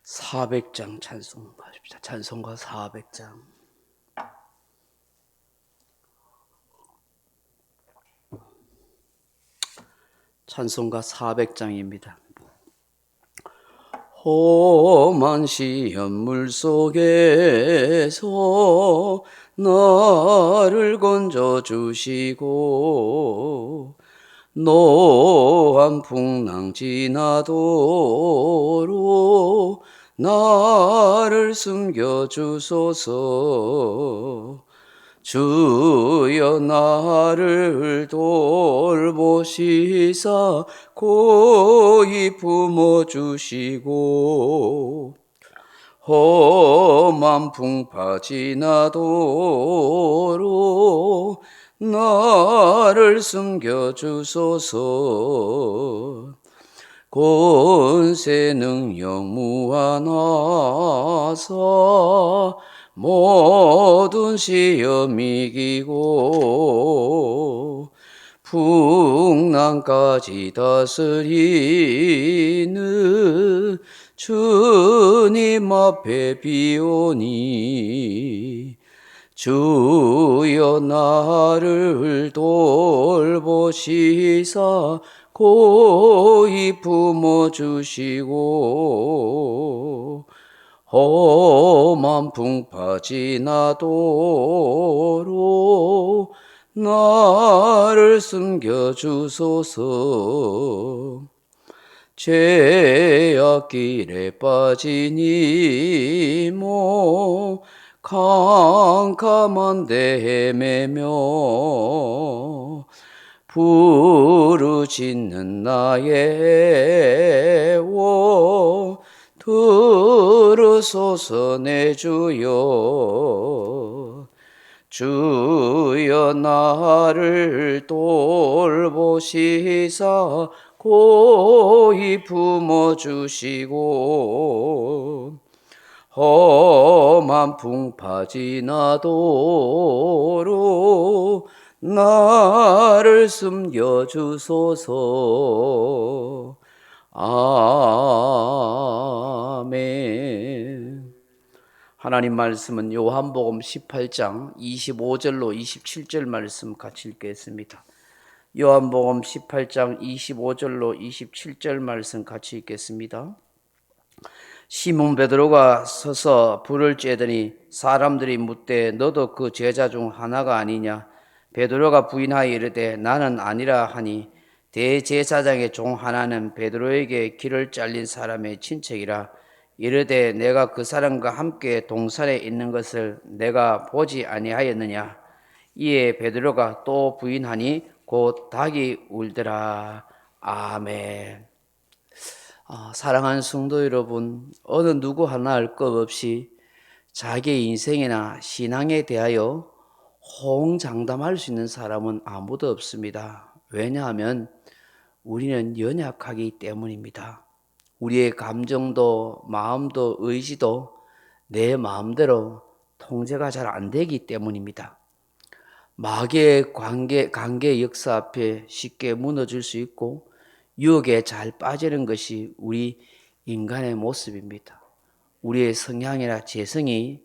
400장 찬송하십시다. 찬송가 400장. 찬송가 400장입니다. 험한 시험 물속에서 나를 건져주시고 노한 풍랑 지나도록 나를 숨겨주소서. 주여 나를 돌보시사 고이 품어주시고 험한 풍파 지나도록 나를 숨겨주소서. 권세 능력 무한하사 모든 시험 이기고 풍랑까지 다스리는 주님 앞에 비오니 주여 나를 돌보시사 고이 품어주시고 험한 풍파 지나도록 나를 숨겨주소서. 죄악길에 빠진 이모 캄캄한 데 헤매며 부르짖는 나의 애워 들으소서 내 주여. 주여 나를 돌보시사 고이 품어주시고 험한 풍파 지나도록 나를 숨겨주소서. 아멘. 하나님 말씀은 요한복음 18장 25절로 27절 말씀 같이 읽겠습니다. 요한복음 18장 25절로 27절 말씀 같이 읽겠습니다. 시몬 베드로가 서서 불을 쬐더니 사람들이 묻되 너도 그 제자 중 하나가 아니냐? 베드로가 부인하여 이르되 나는 아니라 하니 대제사장의 종 하나는 베드로에게 길을 잘린 사람의 친척이라 이르되 내가 그 사람과 함께 동산에 있는 것을 내가 보지 아니하였느냐? 이에 베드로가 또 부인하니 곧 닭이 울더라. 아멘. 사랑하는 성도 여러분, 어느 누구 하나 할 것 없이 자기의 인생이나 신앙에 대하여 호응장담할 수 있는 사람은 아무도 없습니다. 왜냐하면 우리는 연약하기 때문입니다. 우리의 감정도 마음도 의지도 내 마음대로 통제가 잘 안 되기 때문입니다. 마귀의 관계 역사 앞에 쉽게 무너질 수 있고 유혹에 잘 빠지는 것이 우리 인간의 모습입니다. 우리의 성향이나 재성이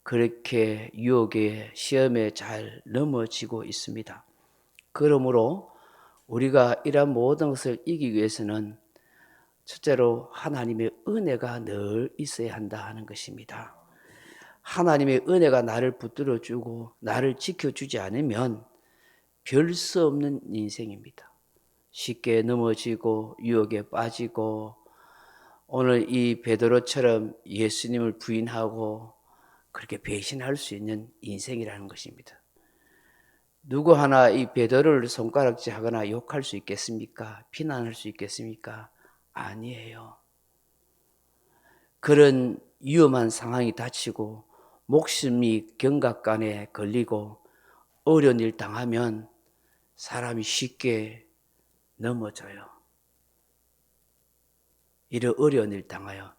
그렇게 유혹의 시험에 잘 넘어지고 있습니다. 그러므로 우리가 이러한 모든 것을 이기기 위해서는 첫째로 하나님의 은혜가 늘 있어야 한다 하는 것입니다. 하나님의 은혜가 나를 붙들어주고 나를 지켜주지 않으면 별 수 없는 인생입니다. 쉽게 넘어지고 유혹에 빠지고 오늘 이 베드로처럼 예수님을 부인하고 그렇게 배신할 수 있는 인생이라는 것입니다. 누구 하나 이 베드로를 손가락질하거나 욕할 수 있겠습니까? 비난할 수 있겠습니까? 아니에요. 그런 위험한 상황이 닥치고 목숨이 경각간에 걸리고 어려운 일 당하면 사람이 쉽게 넘어져요. 이런 어려운 일 당하여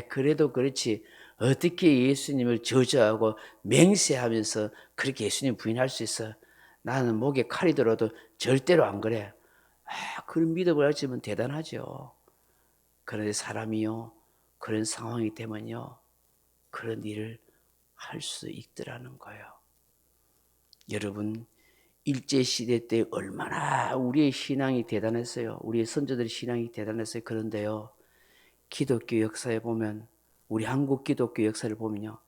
그래도 그렇지 어떻게 예수님을 저주하고 맹세하면서 그렇게 예수님 부인할 수 있어? 나는 목에 칼이 들어도 절대로 안 그래. 그런 믿음을 가지면 대단하죠. 그런데 사람이요 그런 상황이 되면요, 그런 일을 할 수 있더라는 거예요. 여러분, 일제시대 때 얼마나 우리의 신앙이 대단했어요. 우리의 선조들의 신앙이 대단했어요. 그런데요, 기독교 역사에 보면, 우리 한국 기독교 역사를 보면요,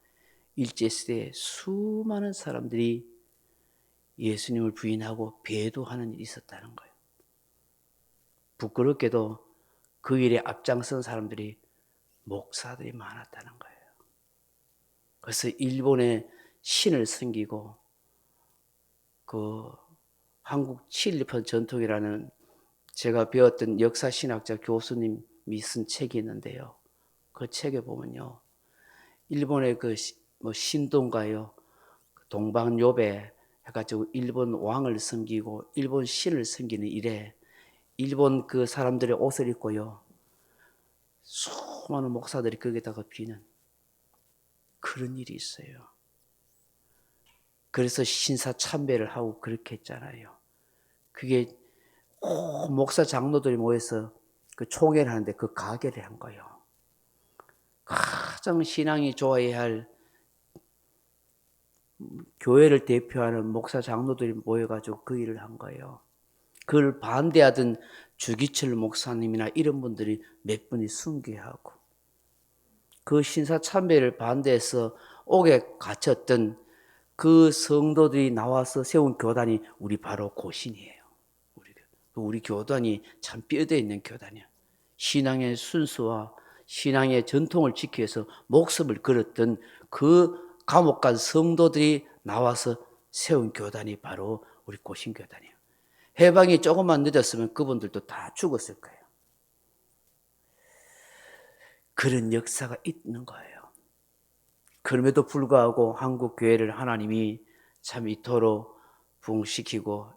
일제시대에 수많은 사람들이 예수님을 부인하고 배도하는 일이 있었다는 거예요. 부끄럽게도 그 일에 앞장선 사람들이 목사들이 많았다는 거예요. 그래서 일본의 신을 섬기고 그 한국 칠리펀 전통이라는 제가 배웠던 역사신학자 교수님이 쓴 책이 있는데요. 그 책에 보면요, 일본의 그 신동가요, 동방요배 해가지고 일본 왕을 섬기고 일본 신을 섬기는 일에 일본 그 사람들의 옷을 입고요, 수많은 목사들이 거기다가 비는 그런 일이 있어요. 그래서 신사참배를 하고 그렇게 했잖아요. 그게 목사 장로들이 모여서 그 총회를 하는데 그 가게를 한 거예요. 가장 신앙이 좋아야 할 교회를 대표하는 목사 장로들이 모여가지고 그 일을 한 거예요. 그걸 반대하던 주기철 목사님이나 이런 분들이 몇 분이 순교하고, 그 신사참배를 반대해서 옥에 갇혔던 그 성도들이 나와서 세운 교단이 우리 바로 고신이에요. 우리 교단이 참 뼈대 있는 교단이야. 신앙의 순수와 신앙의 전통을 지키기 위해서 목숨을 걸었던 그 감옥 간 성도들이 나와서 세운 교단이 바로 우리 고신교단이에요. 해방이 조금만 늦었으면 그분들도 다 죽었을 거예요. 그런 역사가 있는 거예요. 그럼에도 불구하고 한국 교회를 하나님이 참 이토록 부흥시키고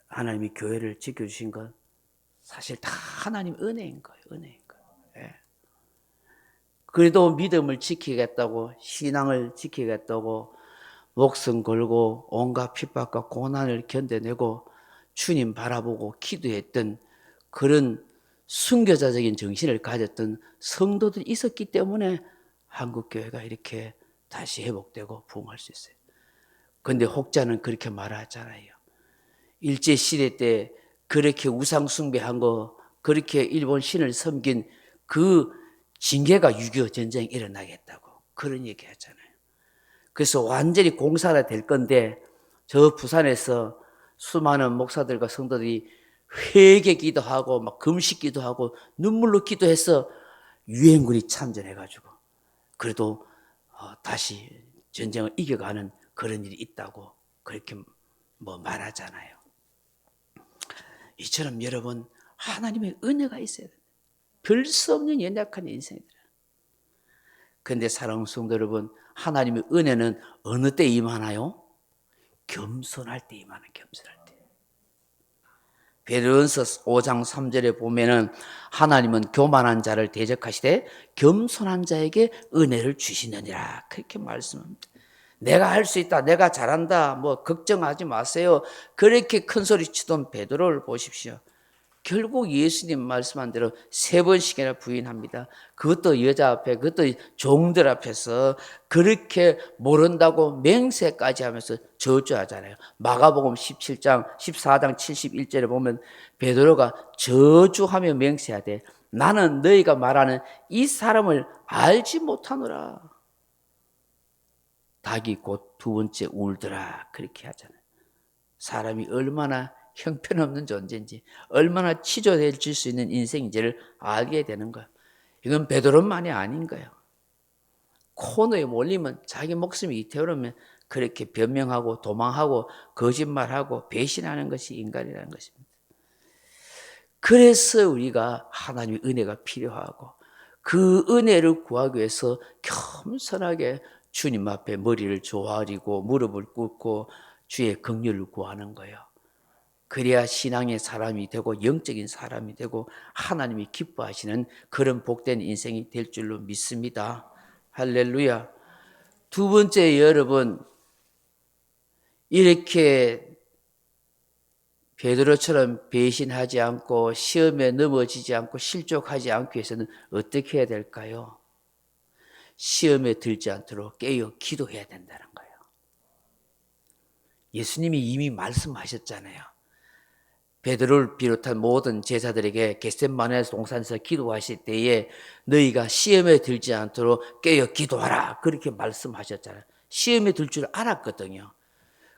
하나님이 교회를 지켜주신 건 사실 다 하나님 은혜인 거예요. 은혜인 거예요. 예. 그래도 믿음을 지키겠다고, 신앙을 지키겠다고 목숨 걸고 온갖 핍박과 고난을 견뎌내고 주님 바라보고 기도했던 그런 순교자적인 정신을 가졌던 성도들이 있었기 때문에 한국교회가 이렇게 다시 회복되고 부흥할 수 있어요. 그런데 혹자는 그렇게 말하잖아요. 일제시대 때 그렇게 우상 숭배한 거, 그렇게 일본 신을 섬긴 그 징계가 6.25 전쟁이 일어나겠다고 그런 얘기 하잖아요. 그래서 완전히 공사가 될 건데, 저 부산에서 수많은 목사들과 성도들이 회개 기도하고 막 금식 기도하고 눈물로 기도해서 유엔군이 참전해가지고 그래도 다시 전쟁을 이겨가는 그런 일이 있다고 그렇게 말하잖아요. 이처럼 여러분, 하나님의 은혜가 있어야 돼요. 별 수 없는 연약한 인생이다. 그런데 사랑하는 성도 여러분, 하나님의 은혜는 어느 때 임하나요? 겸손할 때 임하는, 겸손할 때. 베드로전서 5장 3절에 보면은 하나님은 교만한 자를 대적하시되 겸손한 자에게 은혜를 주시느니라 그렇게 말씀합니다. 내가 할 수 있다, 내가 잘한다, 걱정하지 마세요. 그렇게 큰 소리 치던 베드로를 보십시오. 결국 예수님 말씀한 대로 3번씩이나 부인합니다. 그것도 여자 앞에, 그것도 종들 앞에서 그렇게 모른다고 맹세까지 하면서 저주하잖아요. 마가복음 17장, 14장 71절에 보면 베드로가 저주하며 맹세하되 나는 너희가 말하는 이 사람을 알지 못하노라. 닭이 곧 2번째 울더라 그렇게 하잖아요. 사람이 얼마나 형편없는 존재인지, 얼마나 치졸해질 수 있는 인생인지를 알게 되는 거예요. 이건 베드로만이 아닌 거예요. 코너에 몰리면 자기 목숨이 이태우려면 그렇게 변명하고 도망하고 거짓말하고 배신하는 것이 인간이라는 것입니다. 그래서 우리가 하나님의 은혜가 필요하고 그 은혜를 구하기 위해서 겸손하게 주님 앞에 머리를 조아리고 무릎을 꿇고 주의 긍휼을 구하는 거예요. 그래야 신앙의 사람이 되고 영적인 사람이 되고 하나님이 기뻐하시는 그런 복된 인생이 될 줄로 믿습니다. 할렐루야. 두 번째, 여러분, 이렇게 베드로처럼 배신하지 않고 시험에 넘어지지 않고 실족하지 않기 위해서는 어떻게 해야 될까요? 시험에 들지 않도록 깨어 기도해야 된다는 거예요. 예수님이 이미 말씀하셨잖아요. 베드로를 비롯한 모든 제자들에게 겟셋마네 동산에서 기도하실 때에 너희가 시험에 들지 않도록 깨어 기도하라 그렇게 말씀하셨잖아요. 시험에 들 줄 알았거든요.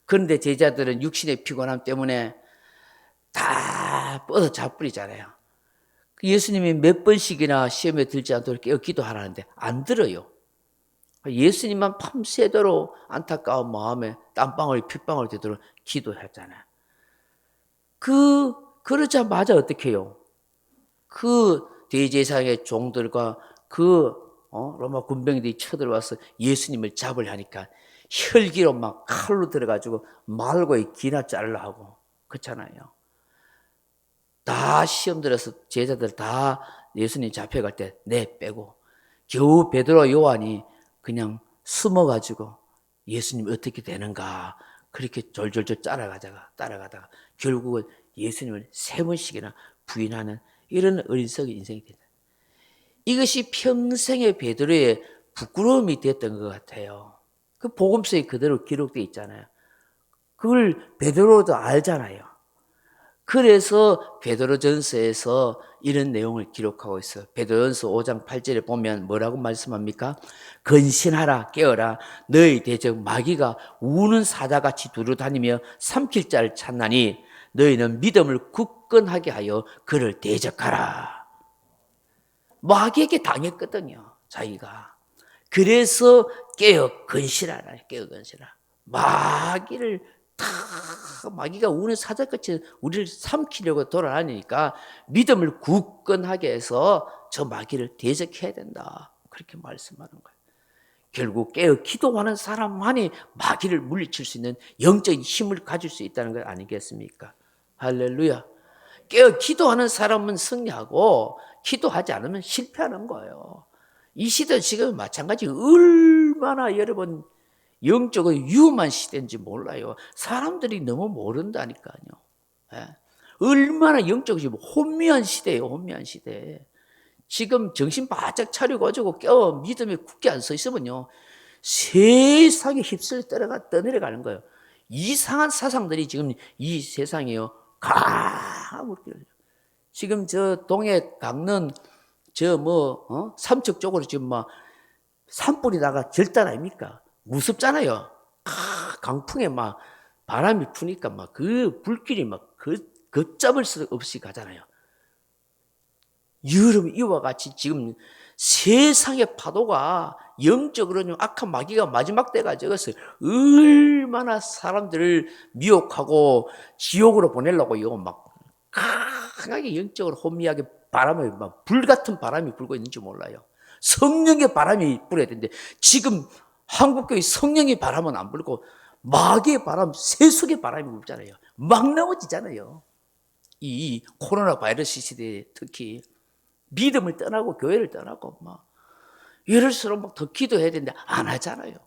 그런데 제자들은 육신의 피곤함 때문에 다 뻗어 자버리잖아요. 예수님이 몇 번씩이나 시험에 들지 않도록 깨어 기도하라는데 안 들어요. 예수님만 밤새도록 안타까운 마음에 땀방울 핏방울 되도록 기도했잖아요. 그러자마자 어떻게 해요? 그 대제사장의 종들과 로마 군병들이 쳐들어와서 예수님을 잡으려 하니까 혈기로 막 칼로 들어가지고 말고의 기나 자르려 하고 그렇잖아요. 다 시험 들어서 제자들 다 예수님 잡혀갈 때 내 빼고 겨우 베드로 요한이 그냥 숨어가지고 예수님 어떻게 되는가 그렇게 졸졸졸 따라가다가 결국은 예수님을 3번씩이나 부인하는 이런 어리석은 인생이 된다. 이것이 평생의 베드로의 부끄러움이 됐던 것 같아요. 그 복음서에 그대로 기록되어 있잖아요. 그걸 베드로도 알잖아요. 그래서 베드로전서에서 이런 내용을 기록하고 있어요. 베드로전서 5장 8절에 보면 뭐라고 말씀합니까? 근신하라 깨어라 너희 대적 마귀가 우는 사자같이 두루다니며 삼킬 자를 찾나니 너희는 믿음을 굳건하게 하여 그를 대적하라. 마귀에게 당했거든요. 자기가. 그래서 깨어 근신하라. 깨어 근신하라. 마귀가 우는 사자같이 우리를 삼키려고 돌아다니니까 믿음을 굳건하게 해서 저 마귀를 대적해야 된다. 그렇게 말씀하는 거예요. 결국 깨어 기도하는 사람만이 마귀를 물리칠 수 있는 영적인 힘을 가질 수 있다는 것 아니겠습니까? 할렐루야. 깨어 기도하는 사람은 승리하고 기도하지 않으면 실패하는 거예요. 이 시대 지금 마찬가지 얼마나 여러분 영적으로 위험한 시대인지 몰라요. 사람들이 너무 모른다니까요. 예. 얼마나 영적으로 지금 혼미한 시대예요. 혼미한 시대. 지금 정신 바짝 차려가지고 깨어 믿음에 굳게 안 서 있으면요. 세상에 휩쓸려 떠내려가는 거예요. 이상한 사상들이 지금 이 세상이요. 지금 저 동해 강릉 삼척 쪽으로 지금 막 산불이 나가 절단 아닙니까? 무섭잖아요. 강풍에 막 바람이 푸니까 막 그 불길이 막 걷잡을 수 없이 가잖아요. 여러분 이와 같이 지금 세상의 파도가 영적으로는 악한 마귀가 마지막 때가 적었어요. 얼마나 사람들을 미혹하고 지옥으로 보내려고 이거 막 강하게 영적으로 혼미하게 바람을 막 불같은 바람이 불고 있는지 몰라요. 성령의 바람이 불어야 되는데 지금 한국교회 성령의 바람은 안 불고 마귀의 바람, 세속의 바람이 불잖아요. 막 넘어지잖아요. 이 코로나 바이러스 시대에 특히 믿음을 떠나고 교회를 떠나고 막 이럴수록 막 더 기도해야 되는데 안 하잖아요.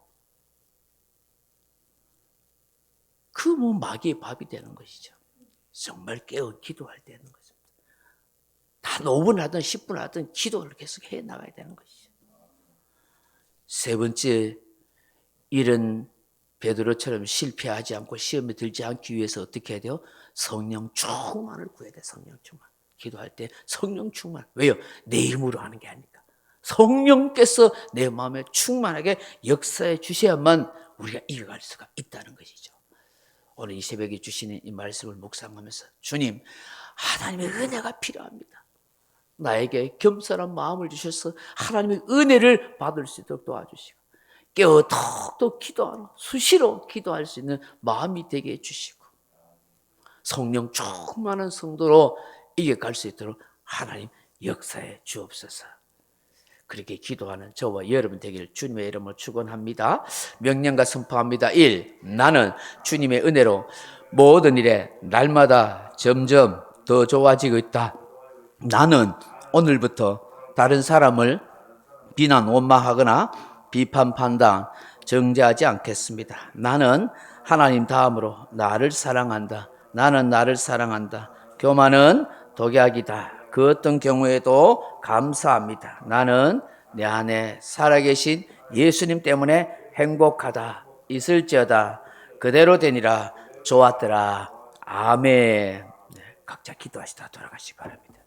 그 마귀의 밥이 되는 것이죠. 정말 깨어 기도할 때 되는 것입니다. 단 5분 하든 10분 하든 기도를 계속 해 나가야 되는 것이죠. 세 번째, 이런 베드로처럼 실패하지 않고 시험에 들지 않기 위해서 어떻게 해야 돼요? 성령 충만을 구해야 돼. 성령 충만. 기도할 때 성령 충만. 왜요? 내 힘으로 하는 게 아니니까. 성령께서 내 마음에 충만하게 역사해 주셔야만 우리가 이겨갈 수가 있다는 것이죠. 오늘 이 새벽에 주시는 이 말씀을 묵상하면서 주님, 하나님의 은혜가 필요합니다. 나에게 겸손한 마음을 주셔서 하나님의 은혜를 받을 수 있도록 도와주시고 깨어 더 기도하는 수시로 기도할 수 있는 마음이 되게 해주시고 성령 충만한 성도로 이겨갈 수 있도록 하나님 역사해 주옵소서. 그렇게 기도하는 저와 여러분 되기를 주님의 이름으로 축원합니다. 명령과 선포합니다. 1. 나는 주님의 은혜로 모든 일에 날마다 점점 더 좋아지고 있다. 나는 오늘부터 다른 사람을 비난, 원망하거나 비판, 판단, 정죄하지 않겠습니다. 나는 하나님 다음으로 나를 사랑한다. 나는 나를 사랑한다. 교만은 독약이다. 그 어떤 경우에도 감사합니다. 나는 내 안에 살아계신 예수님 때문에 행복하다. 있을지어다. 그대로 되니라. 좋았더라. 아멘. 네, 각자 기도하시다 돌아가시기 바랍니다.